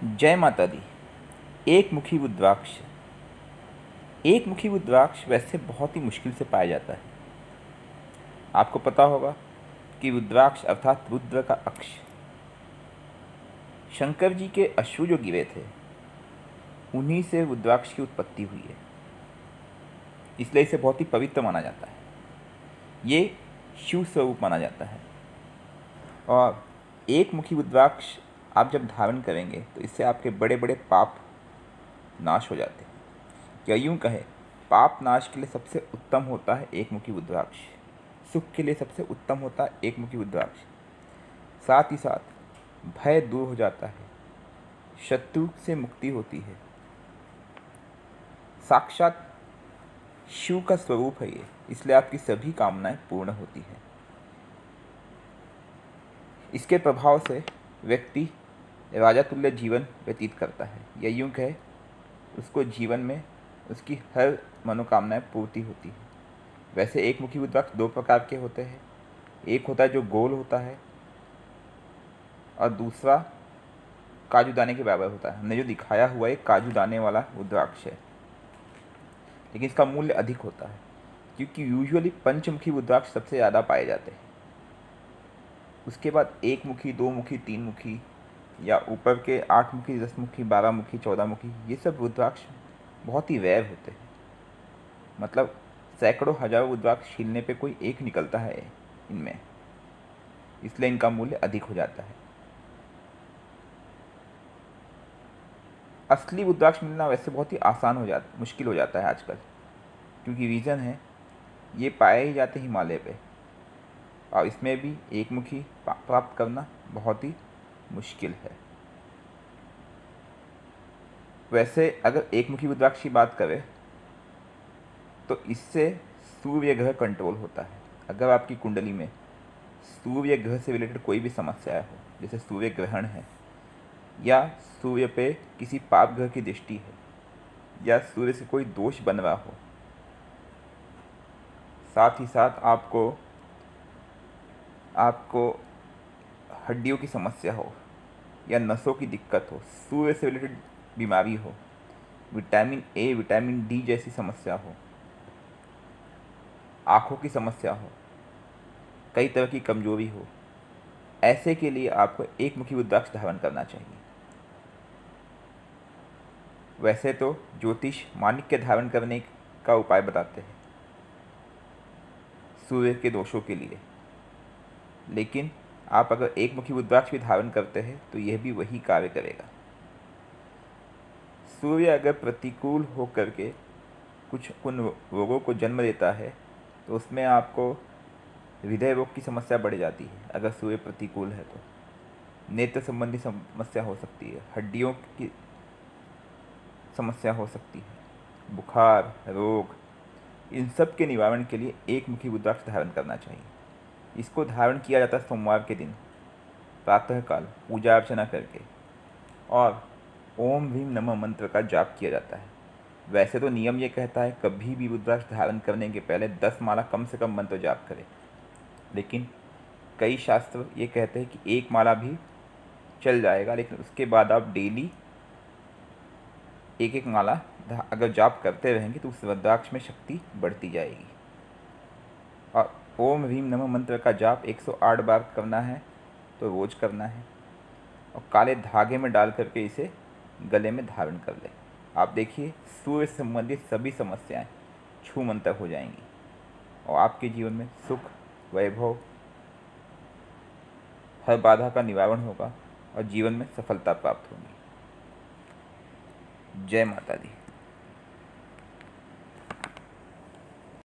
जय माता दी। एक मुखी रुद्राक्ष। एक मुखी रुद्राक्ष वैसे बहुत ही मुश्किल से पाया जाता है। आपको पता होगा कि रुद्राक्ष अर्थात रुद्र का अक्ष शंकर जी के अश्रु जो गिरे थे उन्हीं से रुद्राक्ष की उत्पत्ति हुई है, इसलिए इसे बहुत ही पवित्र माना जाता है। ये शिव स्वरूप माना जाता है और एक मुखी रुद्राक्ष आप जब धारण करेंगे तो इससे आपके बड़े बड़े पाप नाश हो जाते हैं। या यूँ कहें, पाप नाश के लिए सबसे उत्तम होता है एक मुखी रुद्राक्ष, सुख के लिए सबसे उत्तम होता है एक मुखी रुद्राक्ष। साथ ही साथ भय दूर हो जाता है, शत्रु से मुक्ति होती है। साक्षात शिव का स्वरूप है ये, इसलिए आपकी सभी कामनाएं पूर्ण होती है। इसके प्रभाव से व्यक्ति राजा तुल्य जीवन व्यतीत करता है, या यूँ कहे उसको जीवन में उसकी हर मनोकामनाएं पूर्ति होती है। वैसे एक मुखी रुद्राक्ष दो प्रकार के होते हैं, एक होता है जो गोल होता है और दूसरा काजू दाने के बराबर होता है। हमने जो दिखाया हुआ एक काजू दाने वाला रुद्राक्ष है, लेकिन इसका मूल्य अधिक होता है क्योंकि यूजुअली पंचमुखी रुद्राक्ष सबसे ज़्यादा पाए जाते हैं। उसके बाद एक मुखी, दो मुखी, तीन मुखी या ऊपर के 8 मुखी, 10 मुखी, 12 मुखी, 14 मुखी, ये सब रुद्राक्ष बहुत ही रेयर होते हैं। मतलब सैकड़ों हजारों रुद्राक्ष छीलने पे कोई एक निकलता है इनमें, इसलिए इनका मूल्य अधिक हो जाता है। असली रुद्राक्ष मिलना वैसे बहुत ही मुश्किल हो जाता है आजकल, क्योंकि रीज़न है ये पाए ही जाते हिमालय पे और इसमें भी एक मुखी प्राप्त करना बहुत ही मुश्किल है। वैसे अगर एक मुखी रुद्राक्ष की बात करें तो इससे सूर्य ग्रह कंट्रोल होता है। अगर आपकी कुंडली में सूर्य ग्रह से रिलेटेड कोई भी समस्या हो, जैसे सूर्य ग्रहण है या सूर्य पे किसी पाप ग्रह की दृष्टि है या सूर्य से कोई दोष बन रहा हो, साथ ही साथ आपको हड्डियों की समस्या हो या नसों की दिक्कत हो, सूर्य से रिलेटेड बीमारी हो, विटामिन ए, विटामिन डी जैसी समस्या हो, आँखों की समस्या हो, कई तरह की कमजोरी हो, ऐसे के लिए आपको एक मुखी रुद्राक्ष धारण करना चाहिए। वैसे तो ज्योतिष माणिक्य धारण करने का उपाय बताते हैं सूर्य के दोषों के लिए, लेकिन आप अगर एक मुखी रुद्राक्ष भी धारण करते हैं तो यह भी वही कार्य करेगा। सूर्य अगर प्रतिकूल हो करके कुछ उन रोगों को जन्म देता है तो उसमें आपको हृदय रोग की समस्या बढ़ जाती है। अगर सूर्य प्रतिकूल है तो नेत्र संबंधी समस्या हो सकती है, हड्डियों की समस्या हो सकती है, बुखार, रोग, इन सब के निवारण के लिए एक मुखी रुद्राक्ष धारण करना चाहिए। इसको धारण किया जाता है सोमवार के दिन प्रातःकाल पूजा अर्चना करके, और ओम ह्रीम नमः मंत्र का जाप किया जाता है। वैसे तो नियम ये कहता है कभी भी रुद्राक्ष धारण करने के पहले 10 माला कम से कम मंत्र जाप करें, लेकिन कई शास्त्र ये कहते हैं कि एक माला भी चल जाएगा, लेकिन उसके बाद आप डेली एक एक माला अगर जाप करते रहेंगे तो उस रुद्राक्ष में शक्ति बढ़ती जाएगी। और ओम ह्रीम नमः मंत्र का जाप 108 बार करना है तो रोज़ करना है, और काले धागे में डाल करके इसे गले में धारण कर लें। आप देखिए सूर्य से संबंधित सभी समस्याएं छूमंतर हो जाएंगी और आपके जीवन में सुख, वैभव, हर बाधा का निवारण होगा और जीवन में सफलता प्राप्त होगी। जय माता दी।